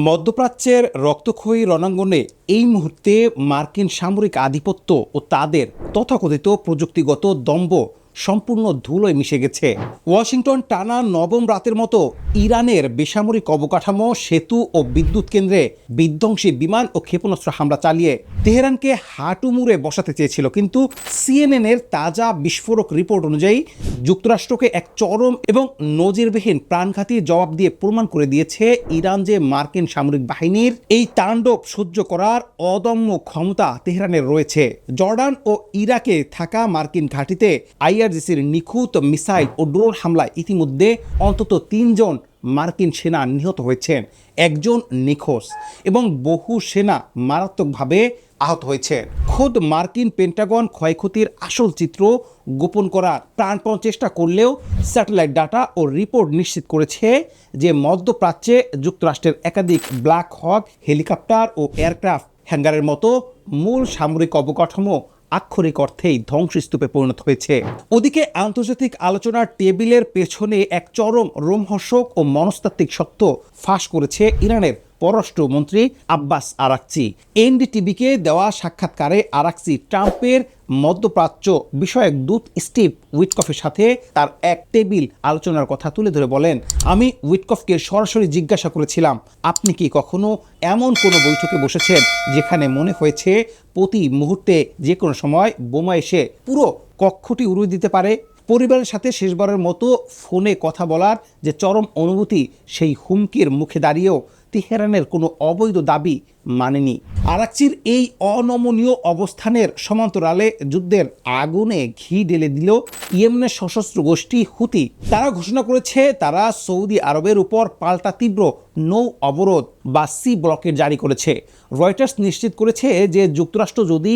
মধ্যপ্রাচ্যের রক্তক্ষয়ী রণাঙ্গনে এই মুহূর্তে মার্কিন সামরিক আধিপত্য ও তাদের তথাকথিত প্রযুক্তিগত দম্ভ সম্পূর্ণ ধুলোয় মিশে গেছে। ওয়াশিংটন টানা নবম রাতের মতো ইরানের বেসামরিক অবকাঠামো, সেতু ও বিদ্যুৎ কেন্দ্রে বিধ্বংসী বিমান ও ক্ষেপণাস্ত্র হামলা চালিয়ে তেহরানকে হাঁটু মুড়ে বসাতে চেয়েছিল। কিন্তু সিএনএনের তাজা বিস্ফোরক রিপোর্ট অনুযায়ী যুক্তরাষ্ট্রকে এক চরম এবং নজিরবিহীন প্রাণঘাতী জবাব দিয়ে প্রমাণ করে দিয়েছে ইরান যে মার্কিন সামরিক বাহিনীর এই তাণ্ডব সহ্য করার অদম্য ক্ষমতা তেহরানের রয়েছে। জর্ডান ও ইরাকে থাকা মার্কিন ঘাঁটিতে আইআরজিসির নিখুঁত মিসাইল ও ড্রোন হামলায় ইতিমধ্যে অন্তত ৩ জন মার্কিন সেনা নিহত হয়েছেন, একজন নিখোঁজ এবং বহু সেনা মারাত্মকভাবে আহত হয়েছে। খোদ মার্কিন পেন্টাগন ক্ষয়ক্ষতির আসল চিত্র গোপন করার প্রাণপণ চেষ্টা করলেও স্যাটেলাইট ডাটা ও রিপোর্ট নিশ্চিত করেছে যে মধ্যপ্রাচ্যে যুক্তরাষ্ট্রের একাধিক ব্ল্যাক হক হেলিকপ্টার ও এয়ারক্রাফট হ্যাঙ্গারের মতো মূল সামরিক অবকাঠামো আক্ষরিক অর্থেই ধ্বংসস্তূপে পরিণত হয়েছে। ওদিকে আন্তর্জাতিক আলোচনার টেবিলের পেছনে এক চরম রোমহর্ষক ও মনস্তাত্ত্বিক সত্য ফাঁস করেছে ইরানের পররাষ্ট্রমন্ত্রী আব্বাস আরাকচি। এনডিটিভিকে দেওয়া সাক্ষাৎকারে আরাকচি ট্রাম্পের মধ্যপ্রাচ্য বিষয়ক দূত স্টিভ উইটকফের সাথে তার এক টেবিল আলোচনার কথা তুলে ধরে বলেন, আমি উইটকফকে সরাসরি জিজ্ঞাসা করেছিলাম, আপনি কি কখনো এমন কোনো বৈঠকে বসেছেন যেখানে মনে হয়েছে প্রতি মুহূর্তে যে কোনো সময় বোমা এসে পুরো কক্ষটি উড়িয়ে দিতে পারে? পরিবারের সাথে শেষবারের মতো ফোনে কথা বলার যে চরম অনুভূতি, সেই হুমকির মুখে দাঁড়িয়েও তেহরানের কোনো অবৈধ দাবি মানেনি। আরাকচির এই অনমনীয় অবস্থানের সমান্তরালে যুদ্ধের আগুনে ঘি ঢেলে দিল ইয়েমেনের সশস্ত্র গোষ্ঠী হুতি। তারা ঘোষণা করেছে তারা সৌদি আরবের উপর পাল্টা তীব্র নৌ অবরোধ বা সি ব্লকেট জারি করেছে। রয়টার্স নিশ্চিত করেছে যে যুক্তরাষ্ট্র যদি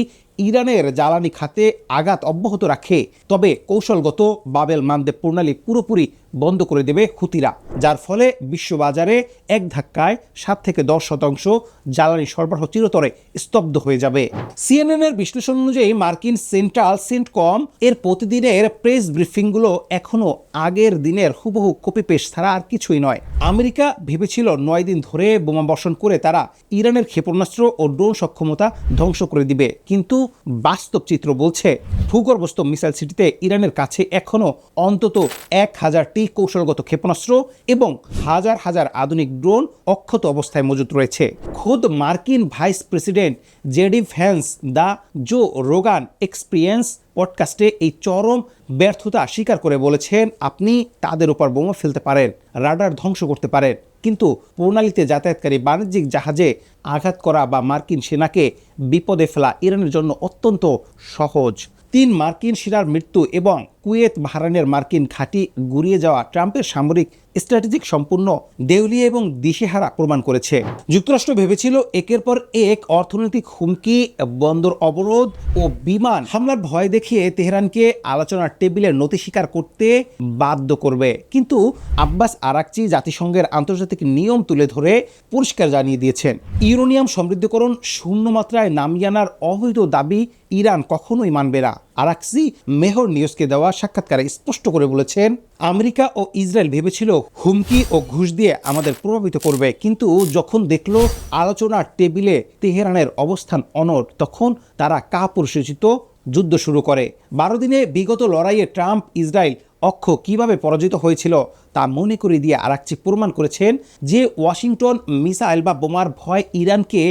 ইরানের জ্বালানি খাতে আঘাত অব্যাহত রাখে তবে কৌশলগত বাবেল মানদেব প্রণালী পুরোপুরি বন্ধ করে দেবে হুতিরা, যার ফলে বিশ্ববাজারে এক ধাক্কায় 7 থেকে 10% জ্বালানি সরবরাহ চিরতরে স্তব্ধ হয়ে যাবে। সিএনএনের বিশ্লেষণ অনুযায়ী মার্কিন সেন্ট্রাল সেন্টকম এর প্রতিদিনের প্রেস ব্রিফিংগুলো এখনো আগের দিনের হুবহু কপি পেস্ট ছাড়া আর কিছুই নয়। আমেরিকা ভেবেছিল 9 দিন ধরে বোমা বর্ষণ করে তারা ইরানের ক্ষেপণাস্ত্র ও ড্রোন সক্ষমতা ধ্বংস করে দিবে, কিন্তু বাস্তব চিত্র বলছে ভূগর্ভস্থ মিসাইল সিটিতে ইরানের কাছে এখনো অন্তত 1000টি কৌশলগত ক্ষেপণাস্ত্র এবং হাজার হাজার আধুনিক ড্রোন অক্ষত অবস্থায় মজুত রয়েছে। খোদ মার্কিন vice president J D Vance the Joe Rogan experience পডকাস্টে এই চরম ব্যর্থতা স্বীকার করে বলেছেন, আপনি তাদের উপর বোমা ফেলতে পারেন, রাডার ধ্বংস করতে পারেন, কিন্তু প্রণালীতে যাতায়াতকারী বাণিজ্যিক জাহাজে আঘাত করা বা মার্কিন সেনাকে বিপদে ফেলা ইরানের জন্য অত্যন্ত সহজ। 3 মার্কিন সেনার মৃত্যু এবং কুয়েত বাহরাইনের মার্কিন ঘাঁটি গুড়িয়ে যাওয়া ট্রাম্পের সামরিক স্ট্র্যাটেজিক সম্পূর্ণ দেউলিয়া এবং দিশেহারা প্রমাণ করেছে। যুক্তরাষ্ট্র ভেবেছিল একের পর এক অর্থনৈতিক হুমকি, বন্দর অবরোধ ও বিমান হামলার ভয় দেখিয়ে তেহরানকে আলোচনার টেবিলে নতি স্বীকার করতে বাধ্য করবে, কিন্তু আব্বাস আরাকচি জাতিসংঘের আন্তর্জাতিক নিয়ম তুলে ধরে পরিষ্কার জানিয়ে দিয়েছেন, ইউরেনিয়াম সমৃদ্ধকরণ শূন্য মাত্রায় নামিয়ে আনার অবৈধ দাবি ইরান কখনোই মানবে না। আরাকচি মেহর নিউজকে দেওয়া সাক্ষাৎকারে স্পষ্ট করে বলেছেন, আমেরিকা ও ইসরায়েল ভেবেছিল হুমকি ও ঘুষ দিয়ে আমাদের প্রভাবিত করবে, কিন্তু যখন দেখল আলোচনার টেবিলে তেহরানের অবস্থান অনড়, তখন তারা কাপুরুষোচিত যুদ্ধ শুরু করে। 12 দিনে বিগত লড়াইয়ে ট্রাম্প ইসরায়েল অক্ষ কিভাবে পরাজিত হয়েছিল তা মনে করে দিয়ে আরাকচি প্রমাণ করেছেন যে ওয়াশিংটন মিসাইল বা বোমার ভয় ইরানকে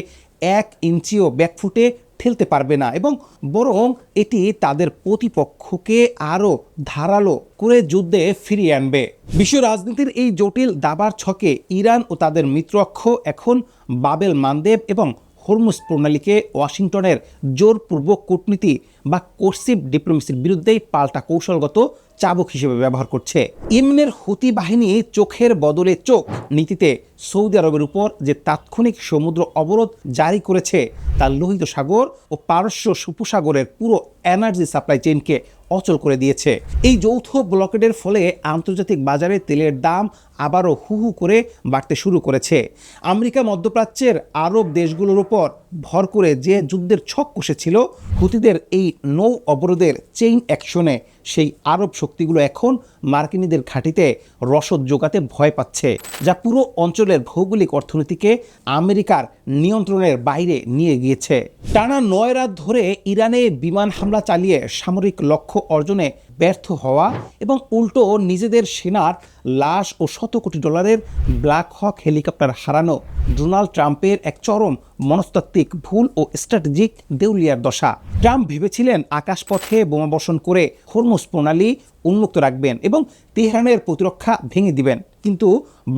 1 ইঞ্চিও ব্যাকফুটে ঠেলতে পারবে না, এবং বরং এটি তাদের প্রতিপক্ষকে আরও ধারালো করে যুদ্ধে ফিরিয়ে আনবে। বিশ্ব রাজনীতির এই জটিল দাবার ছকে ইরান ও তাদের মিত্রপক্ষ এখন বাবেল মানদেব এবং হরমুজ প্রণালীকে ওয়াশিংটনের জোরপূর্বক কূটনীতি বা কোর্সিভ ডিপ্লোমেসির বিরুদ্ধেই পাল্টা কৌশলগত চাবুক হিসেবে ব্যবহার করছে। ইয়েমেনের হুতি বাহিনী চোখের বদলে চোখ নীতিতে সৌদি আরবের উপর যে তাৎক্ষণিক সমুদ্র অবরোধ জারি করেছে তা লোহিত সাগর ও পারস্য উপসাগরের পুরো এনার্জি সাপ্লাই চেইনকে অচল করে দিয়েছে। এই যৌথ ব্লকেডের ফলে আন্তর্জাতিক বাজারে তেলের দাম আবারও হু হু করে বাড়তে শুরু করেছে। আমেরিকা মধ্যপ্রাচ্যের আরব দেশগুলোর উপর ভর করে যে যুদ্ধের ছক কষেছিল, হুতিদের এই নৌ অবরোধের চেইন অ্যাকশনে সেই আরব শক্তিগুলো এখন মার্কিনীদের ঘাঁটিতে রসদ জোগাতে ভয় পাচ্ছে, যা পুরো অঞ্চলের ভৌগোলিক অর্থনীতিকে আমেরিকার নিয়ন্ত্রণের বাইরে নিয়ে গিয়েছে। টানা 9 রাত ধরে ইরানে বিমান হামলা চালিয়ে সামরিক লক্ষ্য অর্জনে ব্যর্থ হওয়া এবং উল্টো নিজেদের সেনার লাশ ও $100 কোটি ব্ল্যাক হক হেলিকপ্টার হারানো ডোনাল্ড ট্রাম্পের এক চরম মনস্তাত্ত্বিক ভুল ও স্ট্র্যাটেজিক দেউলিয়ার দশা। ট্রাম্প ভেবেছিলেন আকাশপথে বোমাবর্ষণ করে হরমুজ প্রণালী উন্মুক্ত রাখবেন এবং তেহরানের প্রতিরক্ষা ভেঙে দিবেন, কিন্তু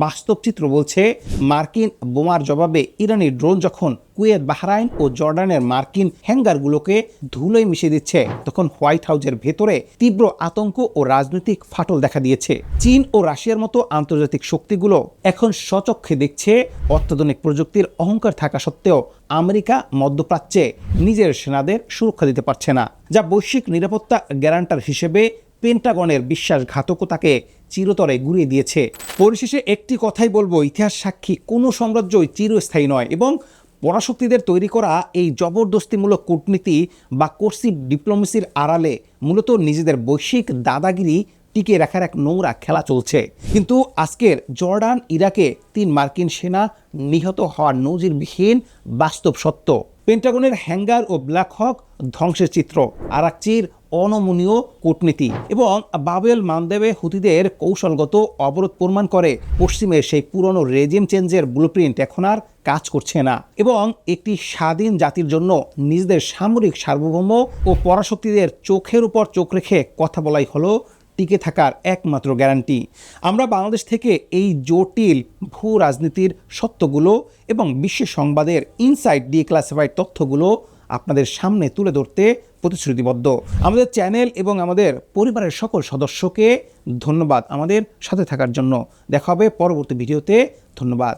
বাস্তব চিত্র বলছে মার্কিন বোমার জবাবে ইরানি ড্রোন যখন কুয়েত, বাহরাইন ও জর্ডানের মার্কিন হ্যাঙ্গারগুলোকে ধুলোয় মিশিয়ে দিচ্ছে, তখন হোয়াইট হাউসের ভেতরে তীব্র আতঙ্ক ও রাজনৈতিক ফাটল দেখা দিয়েছে। চীন ও রাশিয়ার মতো আন্তর্জাতিক শক্তিগুলো এখন স্বচক্ষে দেখছে অত্যাধুনিক প্রযুক্তির অহংকার থাকা সত্ত্বেও আমেরিকা মধ্যপ্রাচ্যে নিজের সেনাদের সুরক্ষা দিতে পারছে না, যা বৈশ্বিক নিরাপত্তা গ্যারান্টার হিসেবে পেন্টাগনের বিশ্বাসঘাতকতাকে চিরতরে গুঁড়িয়ে দিয়েছে। পরিশেষে একটি কথাই বলবো, ইতিহাস সাক্ষী কোনো সাম্রাজ্যই চিরস্থায়ী নয় এবং পরাশক্তিদের তৈরি করা এই জবরদস্তিমূলক কূটনীতি বা কোর্সিভ ডিপ্লোমেসির আড়ালে মূলত নিজেদের বৈশ্বিক দাদাগিরি টিকে রাখার এক নোংরা খেলা চলছে। কিন্তু আজকের জর্ডান ইরাকে 3 মার্কিন সেনা নিহত হওয়ার নজিরবিহীন বাস্তব সত্য, পেন্টাগনের হ্যাঙ্গার ও ব্ল্যাক হক ধ্বংসের চিত্র, আরাকচির অনমনীয় কূটনীতি এবং বাবেল মানদেবে হুতিদের কৌশলগত অবরোধ প্রমাণ করে পশ্চিমের সেই পুরনো রেজিম চেঞ্জের ব্লুপ্রিন্ট এখন আর কাজ করছে না এবং একটি স্বাধীন জাতির জন্য নিজেদের সামরিক সার্বভৌম ও পরাশক্তিদের চোখের উপর চোখ রেখে কথা বলাই হলো টিকে থাকার একমাত্র গ্যারান্টি। আমরা বাংলাদেশ থেকে এই জটিল ভূ রাজনীতির সত্যগুলো এবং বিশ্ব সংবাদের ইনসাইড ডিক্লাসিফাইড তথ্যগুলো আপনাদের সামনে তুলে ধরতে প্রতিশ্রুতিবদ্ধ। আমাদের চ্যানেল এবং আমাদের পরিবারের সকল সদস্যকে ধন্যবাদ আমাদের সাথে থাকার জন্য। দেখা হবে পরবর্তী ভিডিওতে। ধন্যবাদ।